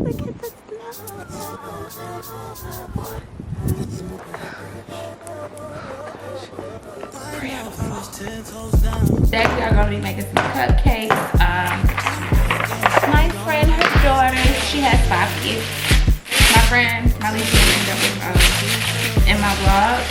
Look at the Today we are going to be making some cupcakes. My friend, her daughter, she has 5 kids. My friend, my least favorite, in my vlog.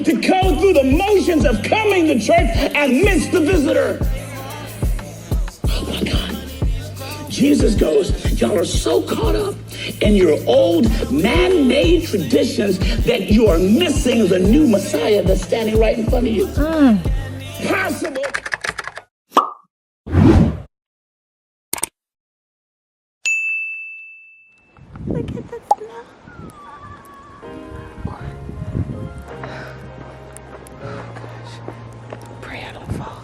To go through the motions of coming to church and miss the visitor. Oh my God. Jesus goes, y'all are so caught up in your old man-made traditions that you are missing the new Messiah that's standing right in front of you. Possible. Look at the snow. Pray I don't fall.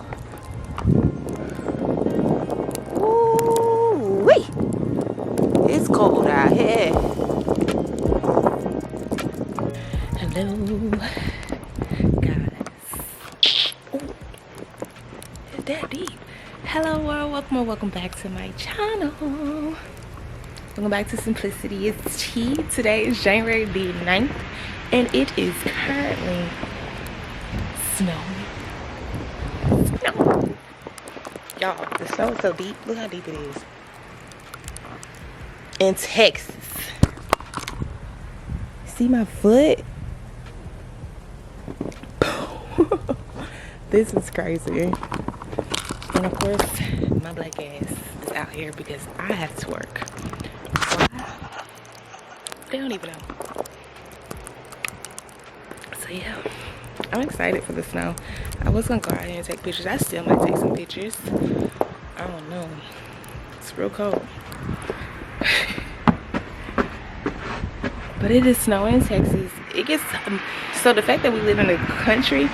Ooh-wee. It's cold out here. Hello, guys. Ooh, it's that deep. Hello world, welcome or welcome back to my channel. Welcome back to Simplicity. It's T. Today is January the 9th and it is currently snowing. Y'all, the snow is so deep. Look how deep it is. In Texas. See my foot? This is crazy. And of course, my black ass is out here because I have to work. Why? They don't even know. So yeah, I'm excited for the snow. I was gonna go out here and take pictures. I still might take some pictures. I don't know. It's real cold. But it is snowing in Texas. It gets so the fact that we live in the country,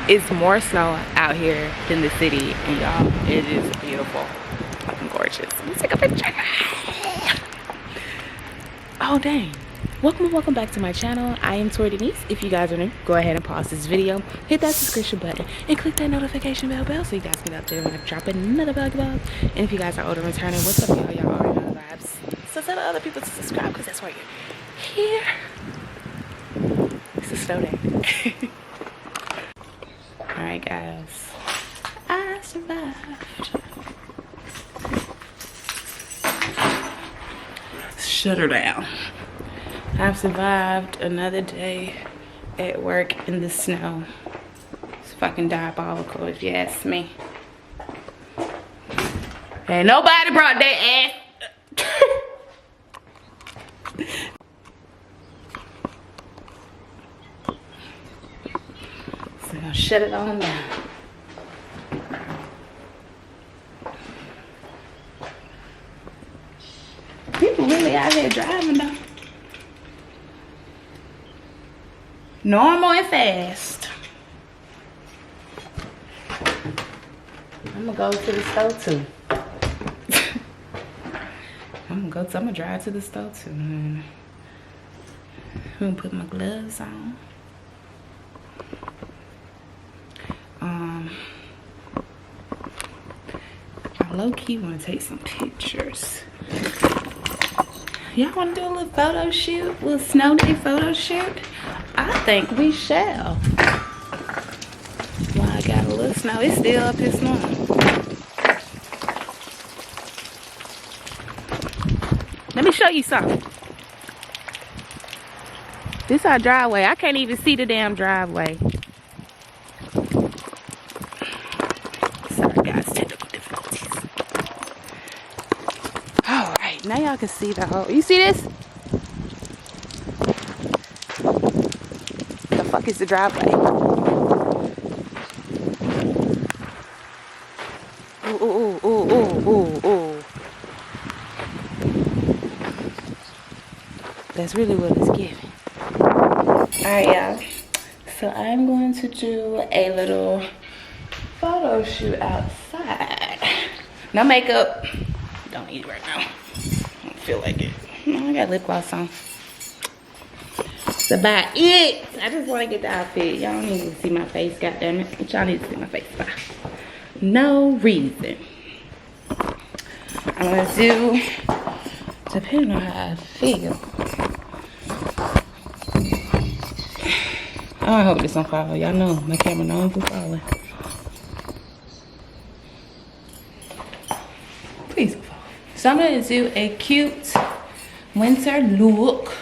it's more snow out here than the city, and y'all, it is beautiful, fucking gorgeous. Let me take a picture. Oh dang. Welcome back to my channel. I am iamToriDenise. If you guys are new, go ahead and pause this video, hit that subscription button, and click that notification bell so you guys can get updated when I drop another vlog. And if you guys are older and returning, what's up, y'all? Y'all already know the vibes. So tell other people to subscribe because that's why you're here. It's a snow day. Alright guys, I survived. Shut her down. I've survived another day at work in the snow. It's fucking diabolical if you ask me. And nobody brought their ass. So I'm gonna shut it on down. People really out here driving though. Normal and fast. I'm gonna go to the store too. I'm gonna drive to the store too. I'm gonna put my gloves on. I low-key wanna take some pictures. Y'all wanna do a little photo shoot? A little snow day photo shoot? I think we shall. Well, I got a little snow. It's still up here snowing. Let me show you something. This our driveway. I can't even see the damn driveway. Sorry guys, technical difficulties. Alright, now y'all can see the whole. You see this? The fuck is the driveway? Ooh, ooh, ooh, ooh, ooh, ooh. That's really what it's giving. Alright, y'all. So I'm going to do a little photo shoot outside. No makeup. Don't need it right now. I don't feel like it. No, I got lip gloss on. That's about it. I just want to get the outfit. Y'all don't need to see my face, goddammit. But y'all need to see my face for no reason. I'm gonna do, depending on how I feel. Oh, I hope this don't fall. Y'all know my camera known for falling. Please don't fall. So I'm gonna do a cute winter look.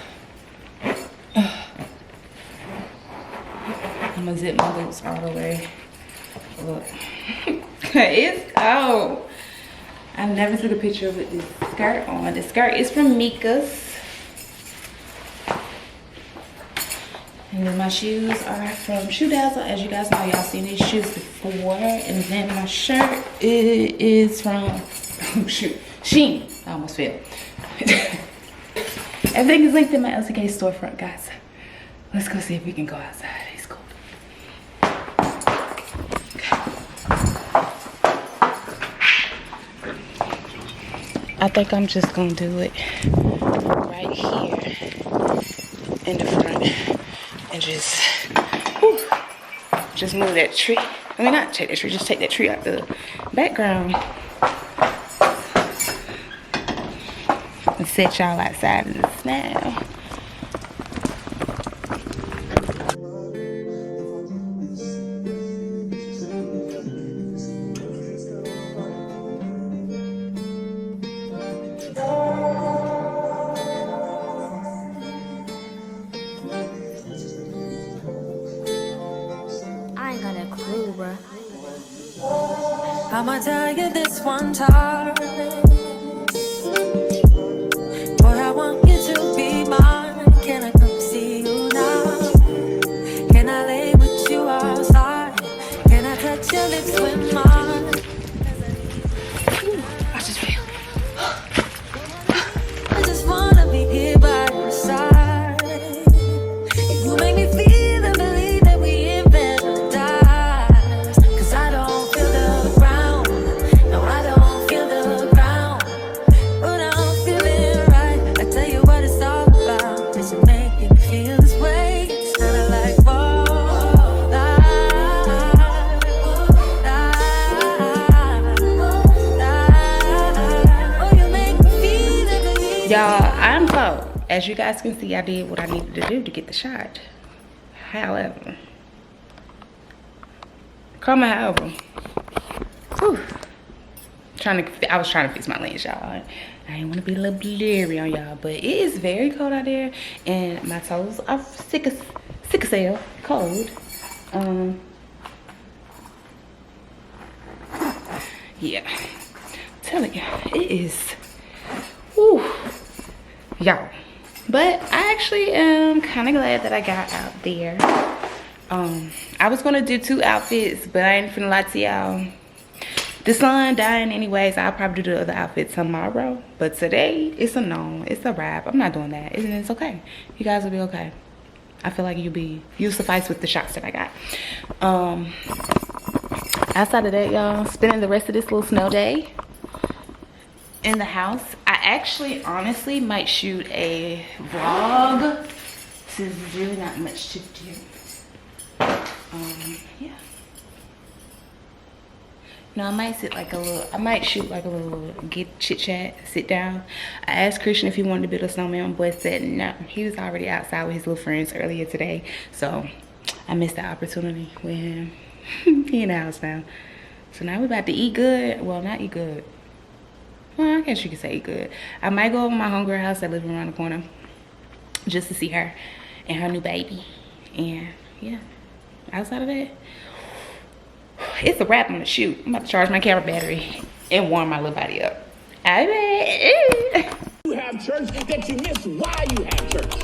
I'm gonna zip my boots all the way. Look. It's cold. I never took a picture with this skirt on. The skirt is from Mika's. And then my shoes are from Shoe Dazzle. As you guys know, y'all seen these shoes before. And then my shirt is from, oh shoot, Shein. I almost fell. Everything is linked in my LCK storefront, guys. Let's go see if we can go outside. It's cold. I think I'm just gonna do it right here in the front and just move that tree. I mean, not take that tree, just take that tree out the background and set y'all outside in the snow. I'ma tell you this one time. Boy, I want you to be mine. Can I come see you now? Can I lay with you outside? Can I touch your lips with mine? I just feel. I just wanna be here by your side. You make me feel and believe that we in paradise. 'Cause I don't feel the ground. No, I don't feel the ground. But I'm feeling right. I tell you what it's all about. It's making me feel this way. It's kinda like whoa, oh, you make me feel it. Y'all, I'm cold. As you guys can see, I did what I needed to do to get the shot. However, whew, I was trying to fix my lens, y'all. I didn't want to be a little blurry on y'all, but it is very cold out there, and my toes are sick as hell cold. Yeah, telling you, it is. Whew, y'all. But I actually am kind of glad that I got out there. I was gonna do 2 outfits, but I ain't finna lie to y'all. The sun dying anyways. I'll probably do the other outfit tomorrow. But today, it's a no. It's a wrap. I'm not doing that. It's okay. You guys will be okay. I feel like you'll suffice with the shots that I got. Outside of that, y'all, spending the rest of this little snow day in the house. I actually honestly might shoot a vlog. There's really not much to do. Yeah. No, I might shoot like a little chit chat, sit down. I asked Christian if he wanted to build a snowman. My boy said no. He was already outside with his little friends earlier today. So I missed that opportunity with him. He in the house now. So now we're about to eat good. Well, not eat good. Well, I guess you could say eat good. I might go over to my homegirl house that lives around the corner just to see her and her new baby. And yeah, outside of that, it's a wrap on the shoot. I'm about to charge my camera battery and warm my little body up. You have church that you miss why you have church.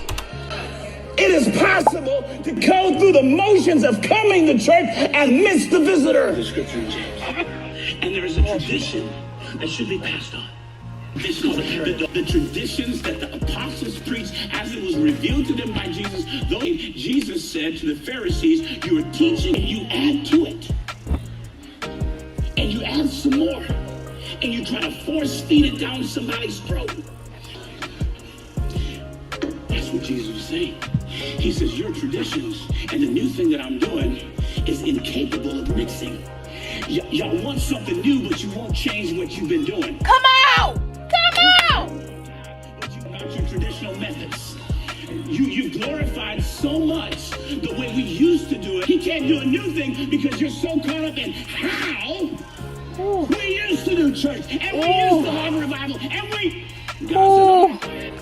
It is possible to go through the motions of coming to church and miss the visitor. The scripture in James. And there is a tradition that should be passed on. the traditions that the apostles preached as it was revealed to them by Jesus. Though Jesus said to the Pharisees, you are teaching and you add to it. And you add some more. And you try to force feed it down somebody's throat. That's what Jesus was saying. He says, your traditions and the new thing that I'm doing is incapable of mixing. Y'all want something new, but you won't change what you've been doing. Come out! Come out! But you not your traditional methods. You glorified so much the way we used to do it. He can't do a new thing because you're so caught up in how we used to do church. And we used to have revival. And we... God said,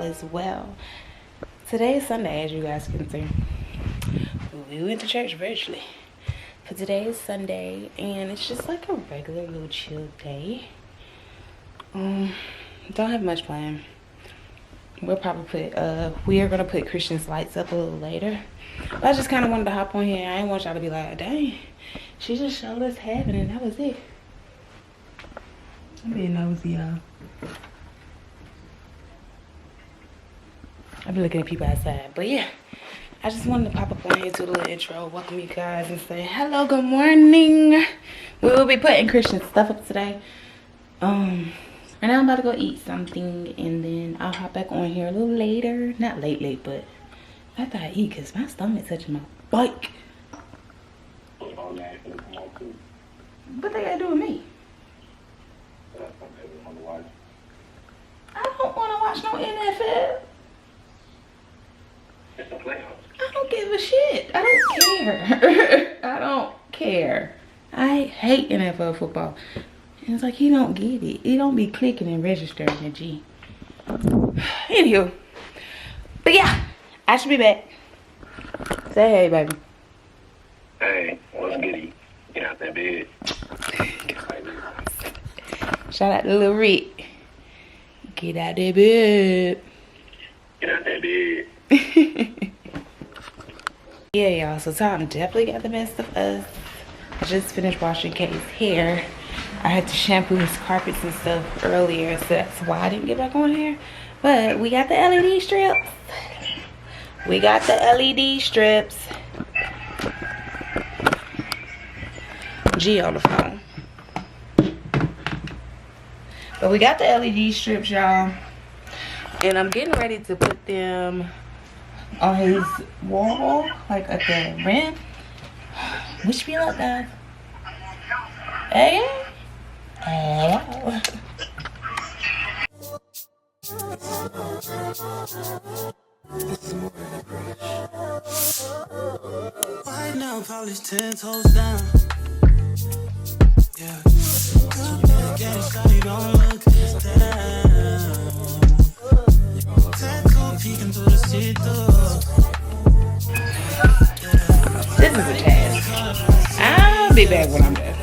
as well. Today is Sunday, as you guys can see. We went to church virtually. But today is Sunday, and it's just like a regular little chill day. Don't have much planned. We'll probably we are gonna put Christian's lights up a little later. But I just kind of wanted to hop on here. I didn't want y'all to be like, dang, she just showed us heaven and that was it. I'm being nosy, y'all. I've been looking at people outside. But yeah, I just wanted to pop up on here, do a little intro, welcome you guys, and say hello, good morning. We will be putting Christian stuff up today. And now I'm about to go eat something, and then I'll hop back on here a little later. Not late, but after I eat, because my stomach's touching my bike. What they gotta do with me? I don't want to watch no NFL. I don't give a shit. I don't care. I don't care. I hate NFL football. And it's like, he don't get it. He don't be clicking and registering the G. Anywho. But yeah, I should be back. Say hey, baby. Hey, what's goody? Get out that bed. Shout out to Lil Rick. Get out that bed. Get out that bed. Yeah, y'all, so Tom definitely got the best of us. I just finished washing Kate's hair. I had to shampoo his carpets and stuff earlier, so that's why I didn't get back on here. But we got the LED strips. We got the LED strips. G on the phone. But we got the LED strips, y'all. And I'm getting ready to put them on his wall, like at the rim. Wish me luck, guys. Hey. Right now, polish 10 toes down. Yeah. Getting shawty, don't look down. Tattoo peeking through the see-through. This is a task. I'll be back when I'm done.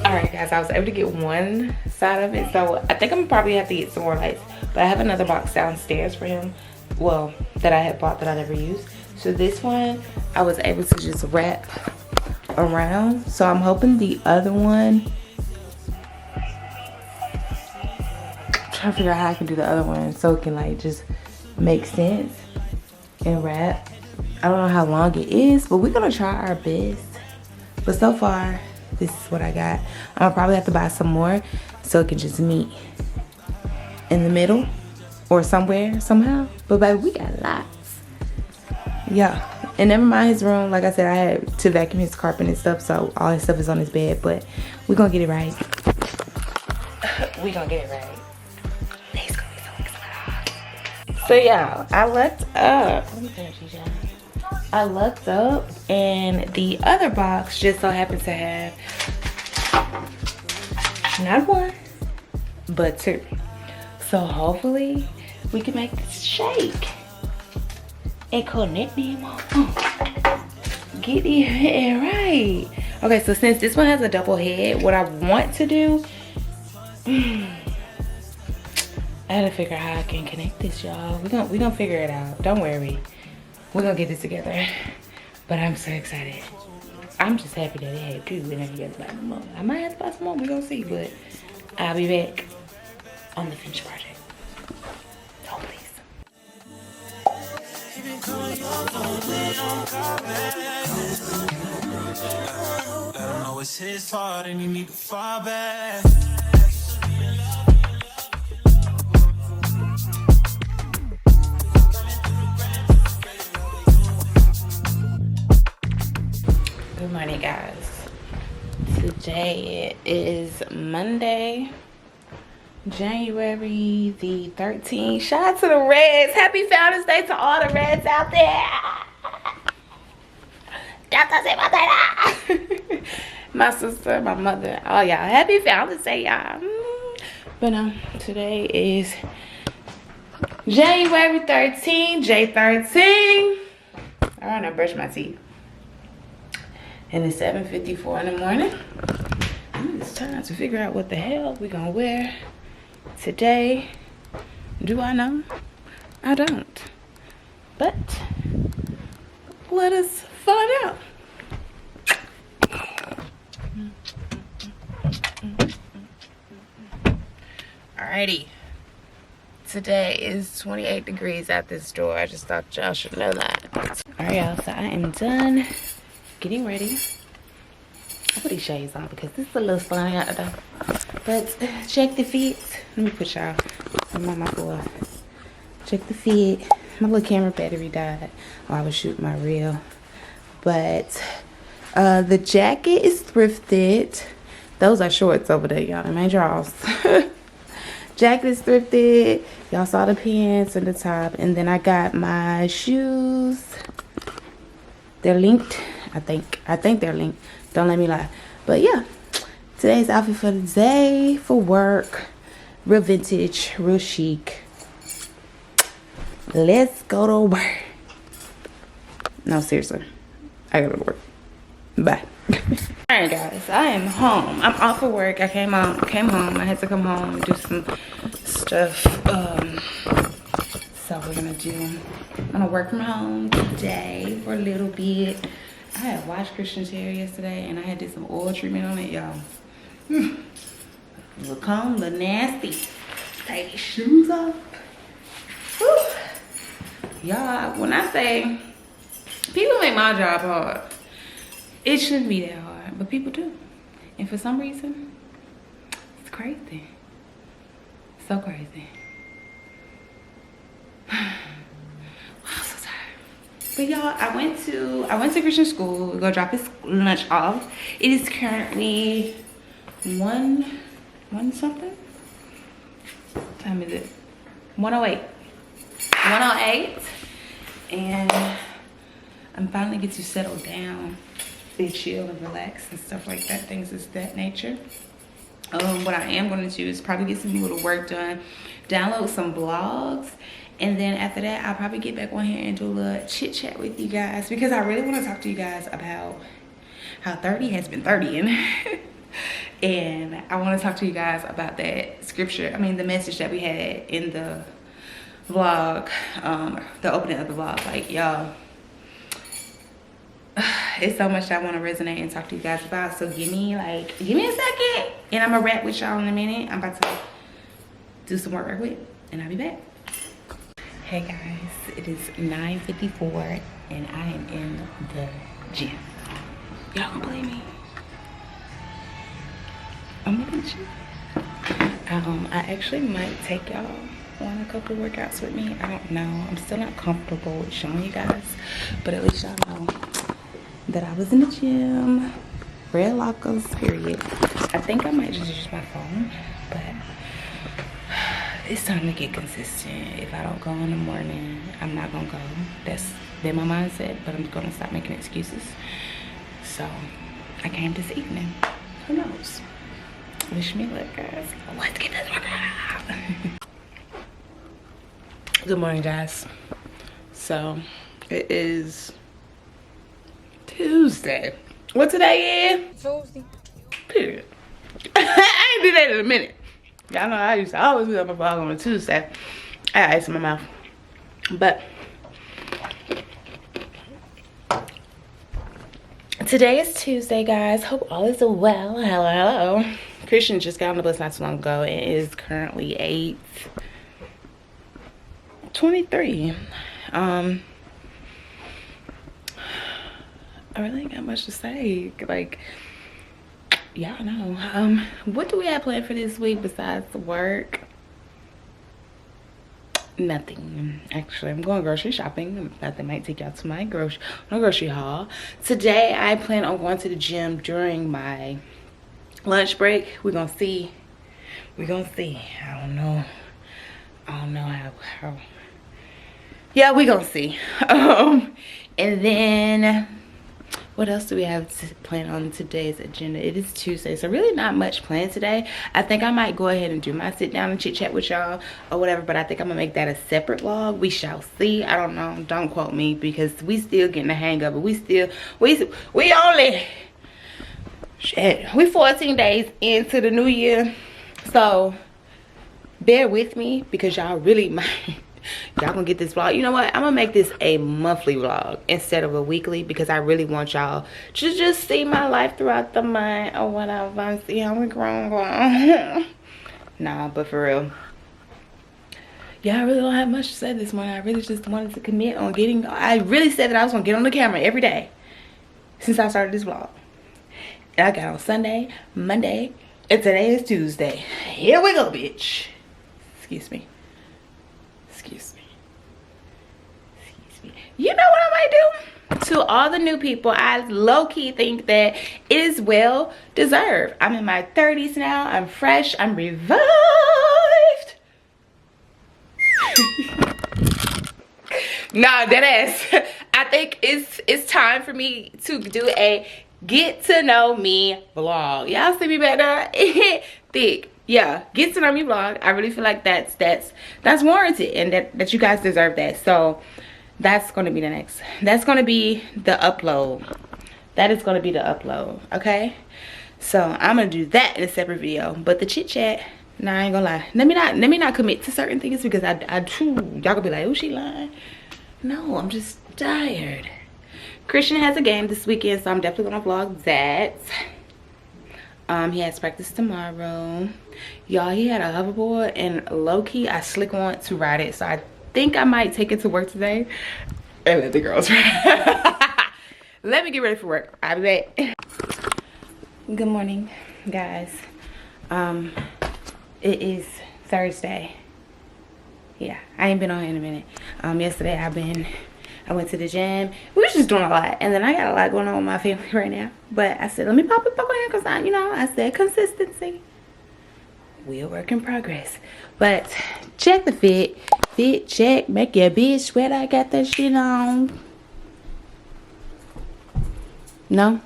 Alright guys, I was able to get one side of it, so I think I'm probably have to get some more lights. But I have another box downstairs for him, well, that I had bought that I never used. So this one I was able to just wrap around, so I'm hoping the other one, I'm trying to figure out how I can do the other one so it can like just make sense and wrap. I don't know how long it is, but we're gonna try our best. But so far, this is what I got. I'm gonna probably have to buy some more so it can just meet in the middle or somewhere, somehow. But baby, we got lots. Yeah, and never mind his room. Like I said, I had to vacuum his carpet and stuff, so all his stuff is on his bed, but we're gonna get it right. We're gonna get it right. It's gonna be so exciting. So yeah, I looked up. Let me finish these, y'all. I looked up, and the other box just so happens to have not one, but two. So hopefully we can make this shake and connect them all. Get get these head right. Okay, so since this one has a double head, what I want to do, I gotta figure out how I can connect this, y'all. We gonna figure it out. Don't worry. We're gonna get this together. But I'm so excited. I'm just happy that it had two and I got to buy some more. I might have to buy some more, we gonna see, but I'll be back on the finished project. Oh, please. Let him know it's his fault and he need to fall back. Good morning, guys. Today is Monday, January the 13th. Shout out to the Reds. Happy Founders Day to all the Reds out there. My sister, my mother, all y'all. Happy Founders Day, y'all. But today is January 13th, J13. I want to brush my teeth. And it's 7:54 in the morning. It's time to figure out what the hell we're gonna wear today. Do I know? I don't. But let us find out. Alrighty. Today is 28 degrees at this door. I just thought y'all should know that. Alright, y'all, so I am done getting ready. I put these shades on because this is a little sunny out there. But check the fit. Let me put y'all on my floor. Check the fit. My little camera battery died while I was shooting my reel. But the jacket is thrifted. Those are shorts over there, y'all. Them ain't drawers. Jacket is thrifted. Y'all saw the pants and the top. And then I got my shoes. They're linked. I think they're linked. Don't let me lie. But yeah, today's outfit for the day for work. Real vintage, real chic. Let's go to work. No, seriously. I gotta go to work. Bye. Alright, guys, I am home. I'm off of work. I came home. I had to come home and do some stuff. So I'm gonna work from home today for a little bit. I had washed Christian's hair yesterday and I had did some oil treatment on it, y'all. Little comb, little nasty. Take these shoes off. Y'all, when I say people make my job hard, it shouldn't be that hard, but people do. And for some reason, it's crazy. So crazy. But y'all, I went to Christian school. We're gonna drop his lunch off. It is currently 1 something. What time is it? 1:08. 1:08. And I'm finally get to settle down and chill and relax and stuff like that, things of that nature. What I am going to do is probably get some little work done, download some blogs, and then after that I'll probably get back on here and do a little chit chat with you guys, because I really want to talk to you guys about how 30 has been 30ing. And I want to talk to you guys about that scripture, the message that we had in the vlog, the opening of the vlog. Like, y'all, it's so much that I want to resonate and talk to you guys about. So give me a second and I'm gonna wrap with y'all in a minute. I'm about to do some work right quick and I'll be back. Hey guys, it is 9:54 and I am in the gym. Y'all don't believe me? I'm in the gym. I actually might take y'all on a couple of workouts with me. I don't know. I'm still not comfortable with showing you guys, but at least y'all know that I was in the gym. Red lockers, period. I think I might just use my phone, but it's time to get consistent. If I don't go in the morning, I'm not gonna go. That's been my mindset, but I'm gonna stop making excuses. So I came this evening. Who knows? Wish me luck, guys. Let's get this workout. Good morning, guys. So it is Tuesday. What today is? Tuesday. Period. I ain't do that in a minute. Y'all know I used to always be on my vlog on a Tuesday. I got ice in my mouth. But today is Tuesday, guys. Hope all is well. Hello. Christian just got on the bus not too long ago. It is currently 8:23. I really ain't got much to say. Like, y'all know. What do we have planned for this week besides work? Nothing. Actually, I'm going grocery shopping. I might take y'all to my grocery haul. Today, I plan on going to the gym during my lunch break. We're gonna see. I don't know how. Yeah, we're gonna see. And then what else do we have to plan on today's agenda? It is Tuesday, so really not much planned today. I think I might go ahead and do my sit down and chit chat with y'all or whatever, but I think I'm gonna make that a separate vlog. We shall see. I don't know. Don't quote me because we still getting the hang of it. We only, shit, we 14 days into the new year, so bear with me because y'all really might. Y'all gonna get this vlog. You know what? I'm gonna make this a monthly vlog instead of a weekly because I really want y'all to just see my life throughout the month or whatever. See how we grown. Nah, but for real. Yeah, I really don't have much to say this morning. I really just wanted to commit on getting. I really said that I was gonna get on the camera every day since I started this vlog. And I got on Sunday, Monday, and today is Tuesday. Here we go, bitch. Excuse me. You know what I might do? To all the new people, I low-key think that it is well deserved. I'm in my 30s now. I'm fresh. I'm revived. Nah, deadass. I think it's time for me to do a get to know me vlog. Y'all see me back there? Thick. Yeah, get to know me vlog. I really feel like that's warranted and that you guys deserve that. So that's gonna be the next. That's gonna be the upload. That is gonna be the upload. Okay. So I'm gonna do that in a separate video. But the chit chat, nah, I ain't gonna lie. Let me not commit to certain things because I y'all gonna be like, oh, she lying. No, I'm just tired. Christian has a game this weekend, so I'm definitely gonna vlog that. He has practice tomorrow. Y'all, he had a hoverboard and low-key I slick want to ride it. So I think I might take it to work today and let the girls ride. Let me get ready for work. I'll be back. Good morning, guys. It is Thursday. Yeah, I ain't been on here in a minute. Yesterday I went to the gym. We was just doing a lot, and then I got a lot going on with my family right now. But I said, let me pop it back on here because I said consistency. We a work in progress. But check the fit check, make your bitch sweat. I got that shit on. No,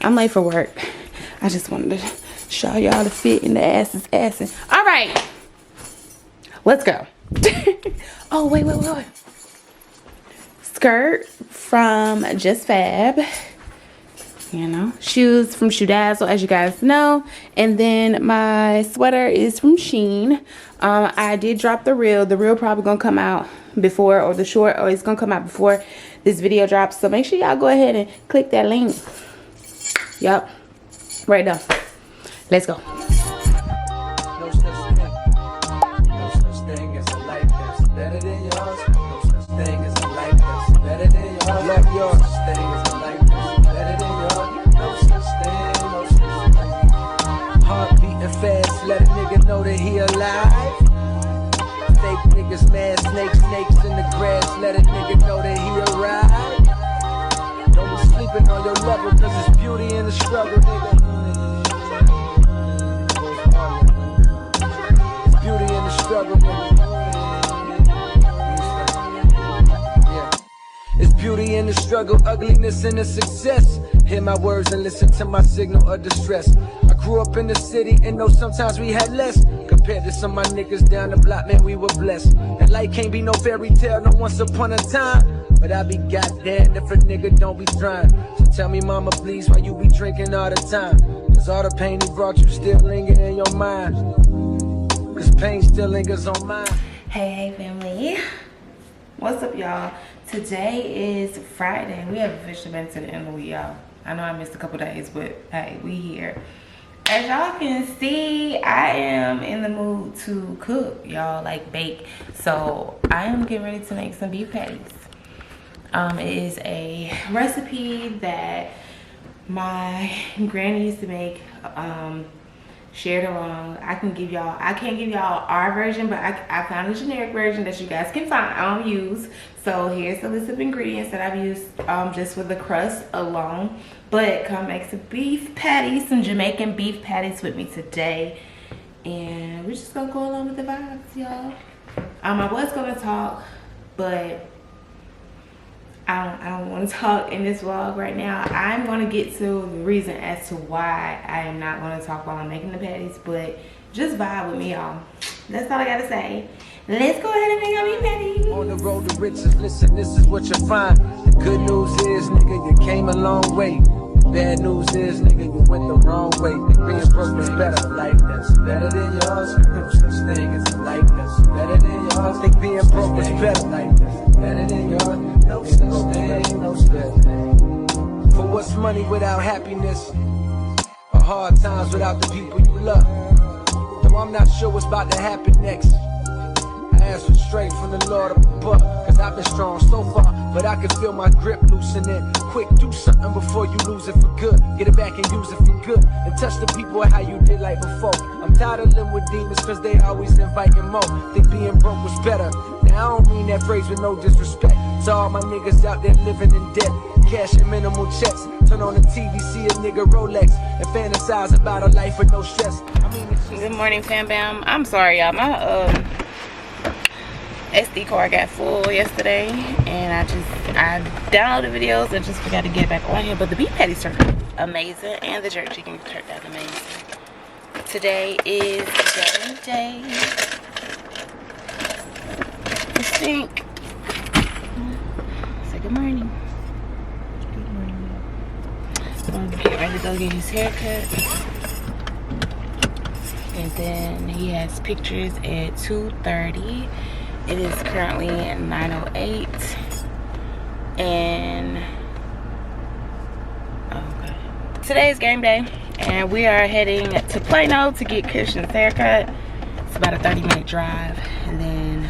I'm late for work. I just wanted to show y'all the fit and the ass is assing. All right, let's go. Oh, wait. Skirt from Just Fab. You know, shoes from Shoe Dazzle, as you guys know. And then my sweater is from Shein. I did drop the reel. The reel probably gonna come out before, or the short, or it's gonna come out before this video drops. So make sure y'all go ahead and click that link. Yep, right there. Let's go. Let a nigga know that he alive. Fake niggas, mad snakes in the grass. Let a nigga know that he arrived. Don't be sleeping on your level, cause it's beauty in the struggle, nigga. It's beauty in the struggle, nigga. Yeah. It's beauty in the struggle, ugliness in the success. Hear my words and listen to my signal of distress. I grew up in the city and know sometimes we had less. Compared to some of my niggas down the block, man, we were blessed. And life can't be no fairy tale, no once upon a time. But I be goddamn if a nigga don't be trying. So tell me, mama, please, why you be drinking all the time? Cause all the pain he brought you still linger in your mind. Cause pain still lingers on mine. Hey family, what's up y'all? Today is Friday. We have officially been to the end of the week, y'all. I know I missed a couple days, but hey, we here. As y'all can see, I am in the mood to cook, y'all, like bake. So I am getting ready to make some beef patties. It is a recipe that my granny used to make, shared along. I can't give y'all our version, but I found a generic version that you guys can find, use. So here's the list of ingredients that I've used just for the crust alone. But come make some beef patties, some Jamaican beef patties with me today. And we're just gonna go along with the vibes, y'all. I was gonna talk, but I don't want to talk in this vlog right now. I'm going to get to the reason as to why I am not going to talk while I'm making the patties, but just vibe with me, y'all. That's all I got to say. Let's go ahead and make our beef patties. On the road to riches, listen, this is what you find. The good news is, nigga, you came a long way. The bad news is, nigga, you went the wrong way. Being broke is better, like that's better than yours. No such thing as a like that's better than yours. Think being broke is better, like that's better than yours. No such thing, no such thing. For what's money without happiness? Or hard times without the people you love? Though I'm not sure what's about to happen next. I ask for strength from the Lord above, cause I've been strong so far, but I can feel my grip loosening. Quick, do something before you lose it for good. Get it back and use it for good, and touch the people how you did like before. I'm tired of living with demons cause they always inviting more. Think being broke was better. Now I don't mean that phrase with no disrespect to all my niggas out there living in debt, cashing minimal checks. Turn on the TV, see a nigga Rolex, and fantasize about a life with no stress. I mean, it's just... Good morning, fam bam. I'm sorry, y'all. My SD card got full yesterday, and I downloaded videos and just forgot to get back on here. But the beef patties turned out amazing, and the jerk chicken turned out amazing. Today is game day. Stink. Say good morning. Good morning. I'm gonna get ready to go get his haircut. And then he has pictures at 2:30. It is currently 9:08. And okay. Today is game day, and we are heading to Plano to get Christian's haircut. It's about a 30-minute drive, and then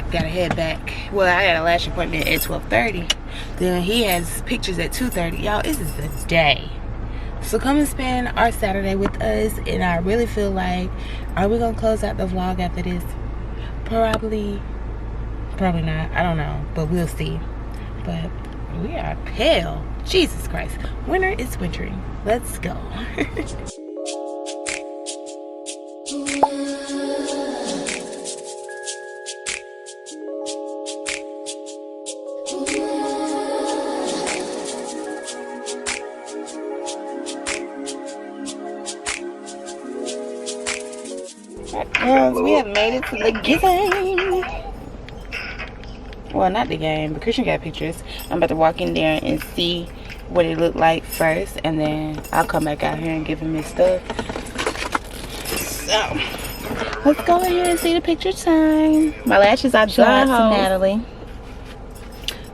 gotta head back. Well, I got a lash appointment at 12:30. Then he has pictures at 2:30. Y'all, this is the day. So come and spend our Saturday with us. And I really feel like, are we gonna close out the vlog after this? Probably not. I don't know, but we'll see. But we are pale. Jesus Christ. Winter is wintering. Let's go. Girls, we have made it to the game. Well, not the game, but Christian got pictures. I'm about to walk in there and see what it looked like first, and then I'll come back out here and give him his stuff. So let's go in here and see the picture time. My lashes are done to Natalie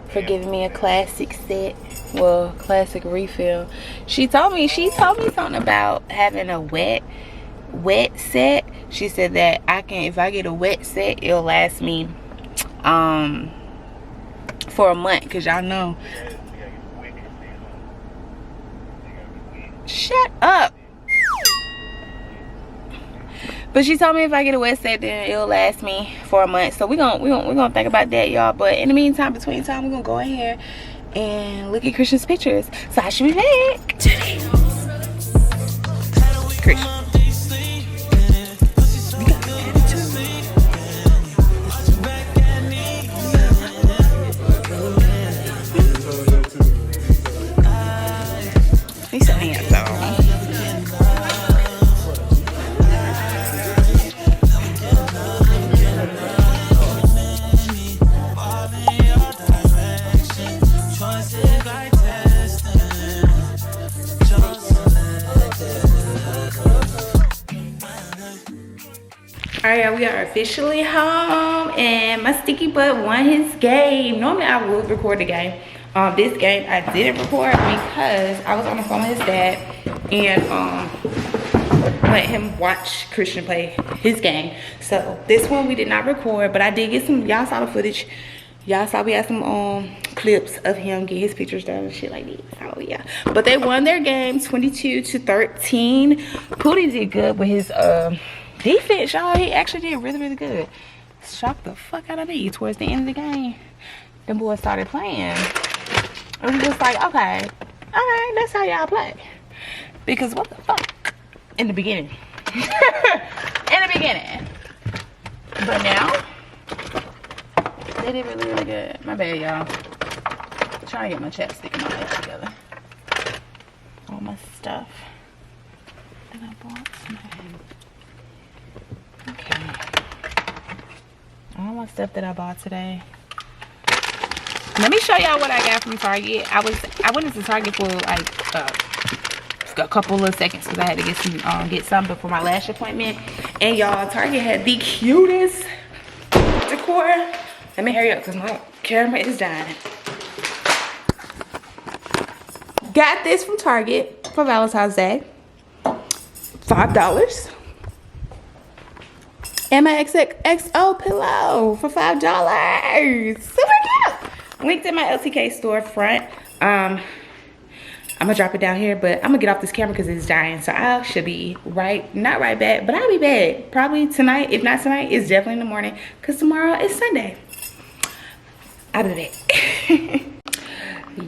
for giving me a classic set. Well, classic refill. She told me something about having a wet set. She said that if I get a wet set, it'll last me for a month, because y'all know. Shut up. But she told me if I get a wet set, then it'll last me for a month. So we're gonna think about that, y'all. But in the meantime, between time, we're gonna go in here and look at Christian's pictures. So I should be back. Christian. He's so handsome. Alright, y'all, we are officially home and my sticky butt won his game. Normally I would record the game. This game I didn't record because I was on the phone with his dad and let him watch Christian play his game. So this one we did not record, but I did get some, y'all saw the footage. Y'all saw we had some clips of him get his pictures done and shit like this. Oh yeah. But they won their game 22-13. Pootie did good with his defense, y'all. He actually did really, really good. Shocked the fuck out of me towards the end of the game. Them boys started playing. And we was like, okay, alright, that's how y'all play. Because what the fuck? In the beginning. In the beginning. But now, they did really, really good. My bad, y'all. Trying to get my chapstick and my life together. All my stuff that I bought tonight. Okay. All my stuff that I bought today. Let me show y'all what I got from Target. I went into Target for like a couple of seconds because I had to get some before my lash appointment. And y'all, Target had the cutest decor. Let me hurry up because my camera is dying. Got this from Target for Valentine's Day. $5. And my XXO pillow for $5. Super cute. Linked in my LTK storefront. I'm gonna drop it down here, but I'm gonna get off this camera because it's dying. So I should be not right back, but I'll be back probably tonight. If not tonight, it's definitely in the morning because tomorrow is Sunday. I'll be back.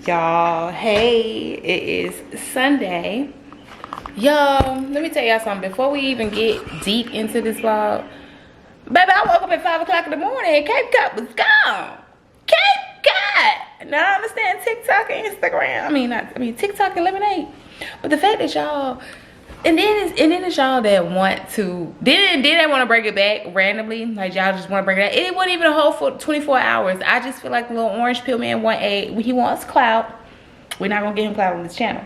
Y'all, hey, it is Sunday. Y'all, let me tell y'all something. Before we even get deep into this vlog, baby, I woke up at 5 o'clock in the morning and Cape Cod was gone. Cape Cod. Now I understand TikTok and Instagram. I mean TikTok and Lemonade. But the fact that y'all, and then it's y'all that want to, then they want to bring it back randomly. Like y'all just want to bring it back. It wasn't even a whole 24 hours. I just feel like the little orange pill man he wants clout. We're not gonna get him clout on this channel.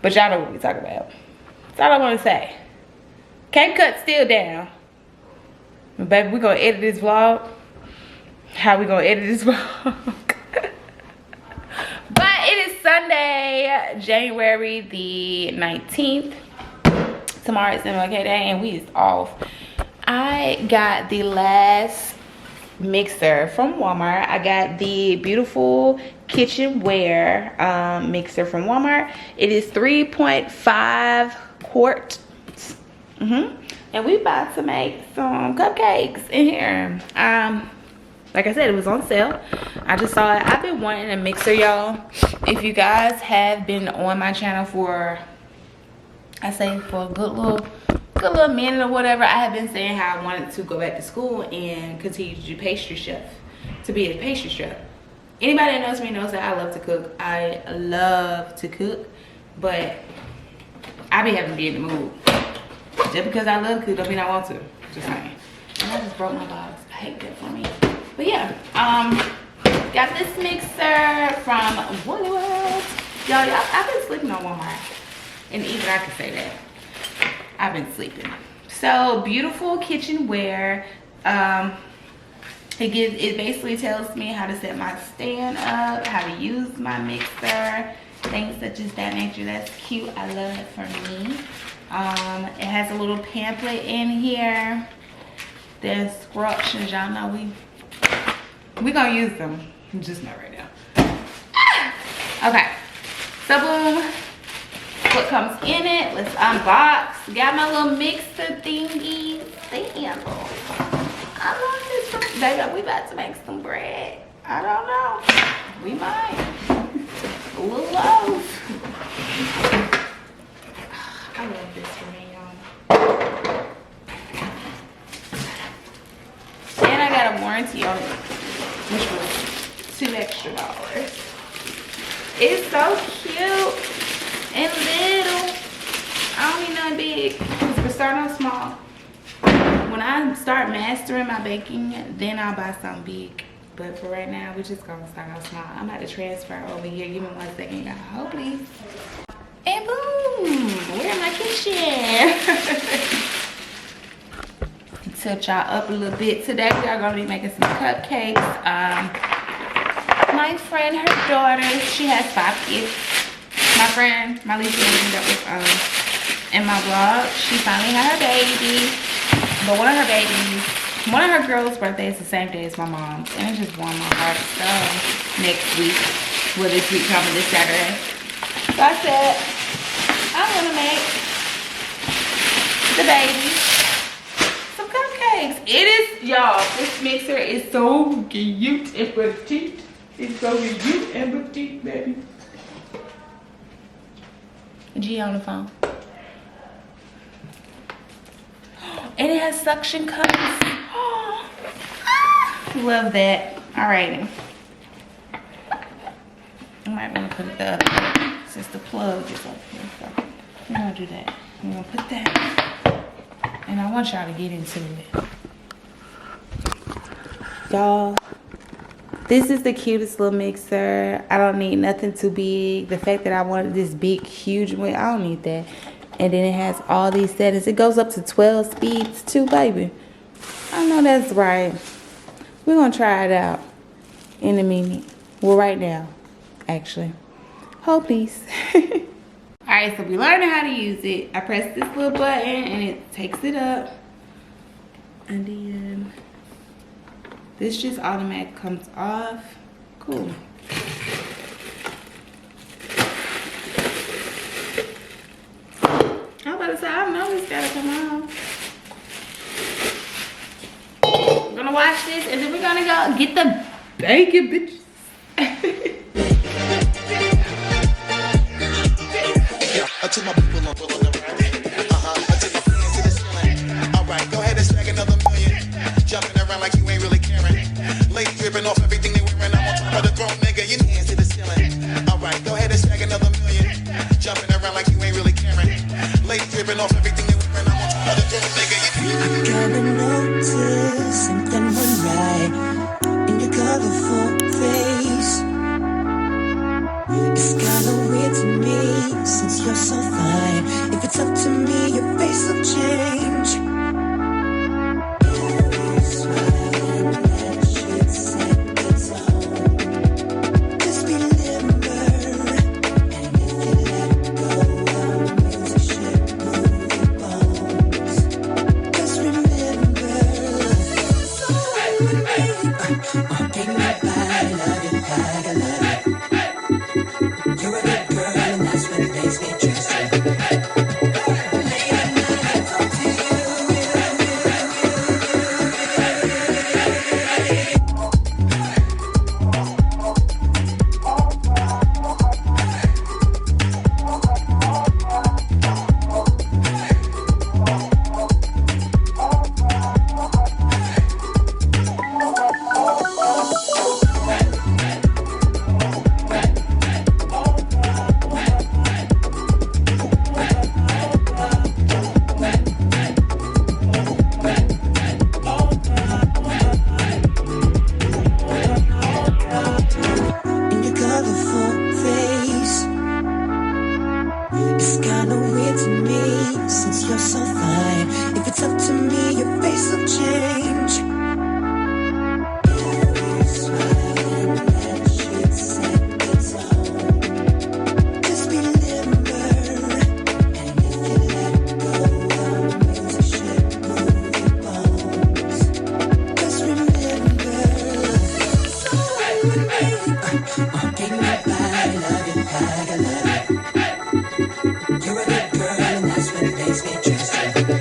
But y'all know what we talk about. That's all I want to say. Cape Cod's still down. But baby, we gonna edit this vlog. How we gonna edit this vlog? But it is Sunday, January the 19th. Tomorrow is MLK Day and we is off. I got the last mixer from Walmart. I got the beautiful kitchenware mixer from Walmart. It is 3.5 quarts. And we about to make some cupcakes in here. Like I said, it was on sale. I just saw it. I've been wanting a mixer, y'all. If you guys have been on my channel for, I say for a good little minute or whatever, I have been saying how I wanted to go back to school and continue to do pastry chef, to be a pastry chef. Anybody that knows me knows that I love to cook. I love to cook, but I be having to be in the mood. Just because I love to cook don't mean I want to. Just saying. And I just broke my box. I hate that for me. But yeah, got this mixer from Walmart. Y'all, I've been sleeping on Walmart. And even I can say that. I've been sleeping. So, beautiful kitchenware. It basically tells me how to set my stand up, how to use my mixer, things such as that nature. That's cute. I love it for me. It has a little pamphlet in here. The instructions, y'all know we gonna use them, just not right now. Okay, so boom, what comes in it? Let's unbox. Got my little mixer thingy. Damn, I love this. Baby, we about to make some bread. I don't know, we might. A little loaf. I love this for me, y'all. And I got a warranty on it, which was $2 extra. It's so cute and little. I don't need nothing big because we're starting off small. When I start mastering my baking, then I'll buy something big. But for right now, we're just gonna start off small. I'm about to transfer over here. Give me 1 second, y'all. Hold please. And boom, we're in my kitchen. touch y'all up a little bit. Today we are going to be making some cupcakes. My friend, her daughter, she has 5 kids. My friend, my least that was in my vlog, she finally had her baby. But one of her girls' birthday is the same day as my mom's, and it just warmed my heart. So next week, well, this week coming this Saturday. So I said, I'm gonna make the baby some cupcakes. It is, y'all, this mixer is so cute and petite. It's so cute and petite, baby. G on the phone. And it has suction cups. Oh, love that. Alrighty. I might want to put it the other way since the plug is up here. So we're gonna do that. We're gonna put that. And I want y'all to get into it. Y'all, this is the cutest little mixer. I don't need nothing too big. The fact that I wanted this big, huge one, I don't need that. And then it has all these settings. It goes up to 12 speeds too, baby. I know that's right. We're going to try it out in a minute. Well, right now, actually. Hold, please. Alright, so we learned how to use it. I press this little button and it takes it up. And then this just automatic comes off. Cool. I know it's gotta come off. We're gonna wash this and then we're gonna go get the bacon, bitches. I took my people on rolling around. I took my hands to the ceiling. Alright, go ahead and stack another million. Jumping around like you ain't really caring. Ladies ripping off everything they wearing. I'm on top of the throne, nigga. Your hands to the ceiling. Alright, go ahead and stack another million. Jumping around like you ain't really caring. Ladies ripping off everything they wearing. I'm on top of the throne, nigga. I gotta notice something went right in your colorful face. It's kinda weird to me since you're so fine. If it's up to me, your face will change. Smiling, that should set the tone. Just be limber, and if you let go, our music should move your bones. Just remember, take my body, love you, I love you. You're a good girl, and that's what makes me trust you. Late at night, I talk to You're a good girl, and that's what makes me trust you.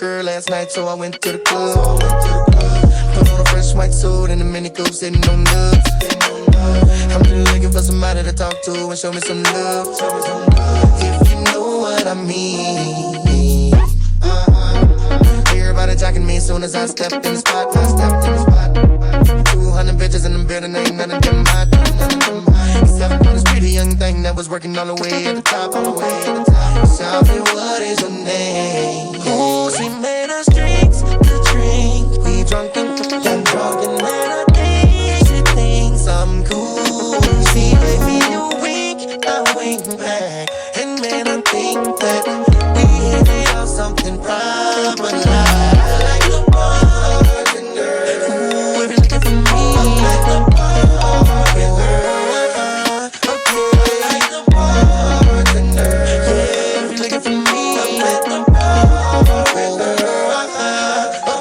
girl last night, so I went to the club. Put on a fresh white suit and a mini coupe, sitting on nuts. I'm just looking for somebody to talk to and show me some love. If you know what I mean. Everybody jacking me as soon as I stepped in the spot. 200 bitches in the building, ain't none of them hot. Except for this pretty young thing that was working all the way at the top. Tell me, what is your name? Ooh, she made us drinks to drink. We drunk and talking, and I think she thinks I'm cool. She gave me a wink, I wink back, and man, I think that we hit it off something proper like the bartender. Ooh, if you're looking for me, like the bartender. Okay, like the bartender. Yeah, if you're looking for me, like the bartender.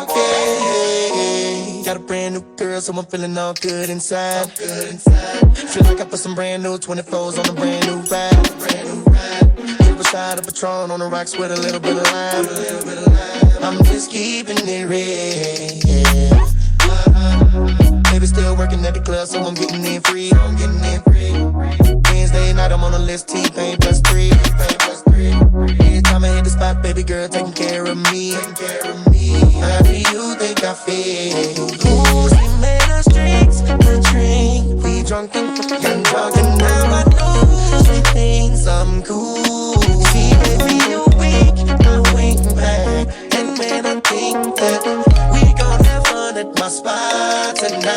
Okay, got a brand new girl, so I'm feeling all good inside. Feel like I put some brand new 24s on a brand new ride. Give a shot of Patron on the rocks with a little bit of lime. I'm just keeping it real. Baby still working at the club, so I'm getting in free. Wednesday night I'm on the list, T-Pain +3. Every time I hit the spot, baby girl taking care of me. How do you think I feel? Ooh, she made us drinks to drink. We drunk and talking, now I know she thinks I'm cool. She gave me a wink, I wink back, and man, I think that we gon' have fun at my spot tonight. I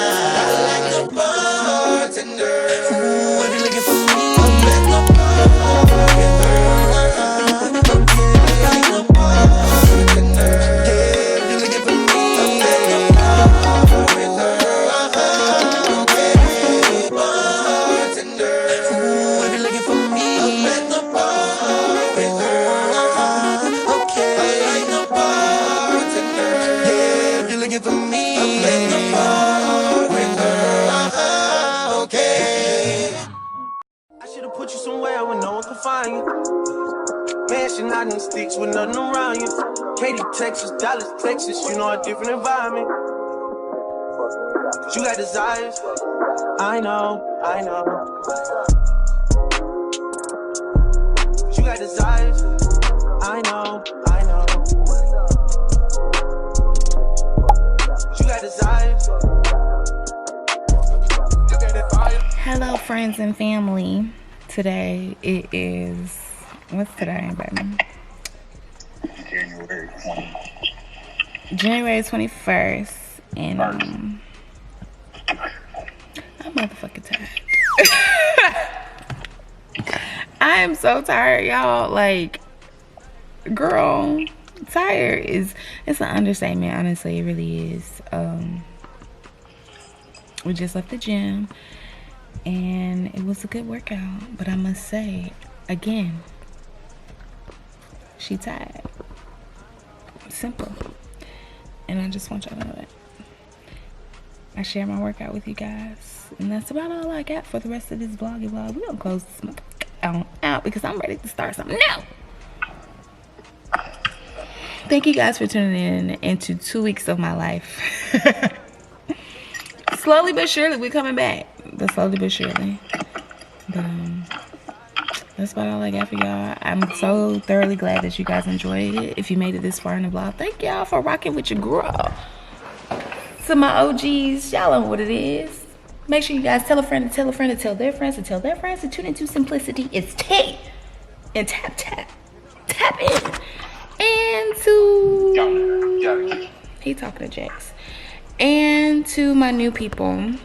like the bartender. Ooh, if you're looking for me, I'm at the bartender. Okay, I like the bartender. Yeah, if you're looking for me, I'm at the bartender. Okay, bartender. Ooh, if you're looking for me, I'm at the bartender. Okay, I like the bartender. Yeah, if you're looking for me, I'm at the bartender. Okay. I should've put you somewhere where no one can find you. Mansion out in the sticks with nothing around you. Katy, Texas, Dallas, Texas, you know a different environment. You got desires, I know. You got desires, I know. You got desires. Hello, friends and family. Today it is, what's today, baby? January 21st, and I'm motherfucking tired. I am so tired, y'all. Like, girl, tired it's an understatement. Honestly, it really is. We just left the gym, and it was a good workout. But I must say, again, she tired. Simple. And I just want y'all to know that. I share my workout with you guys, and that's about all I got for the rest of this vloggy vlog. We're gonna close this out because I'm ready to start something new. Thank you guys for tuning in into 2 weeks of my life. Slowly but surely we're coming back, but slowly but surely. But that's about all I got for y'all. I'm so thoroughly glad that you guys enjoyed it. If you made it this far in the vlog, thank y'all for rocking with your girl. To my OGs, y'all know what it is. Make sure you guys tell a friend to tell a friend to tell their friends to tell their friends to tune into Simplicity. It's tea. And tap in. And to he talking to Jax. And to my new people.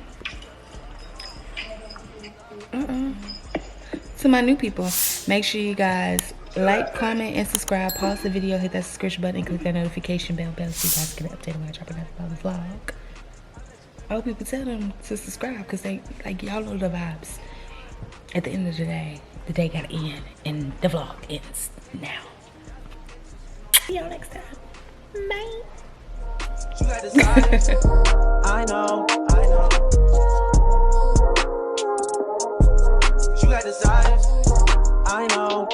To my new people, make sure you guys like, comment, and subscribe. Pause the video, hit that subscription button, and click that notification bell so you guys get updated when I drop another vlog. I hope people tell them to subscribe because they, like, y'all know the vibes. At the end of the day gotta end, and the vlog ends now. See y'all next time. Bye. You got desires, I know. You got desires, I know.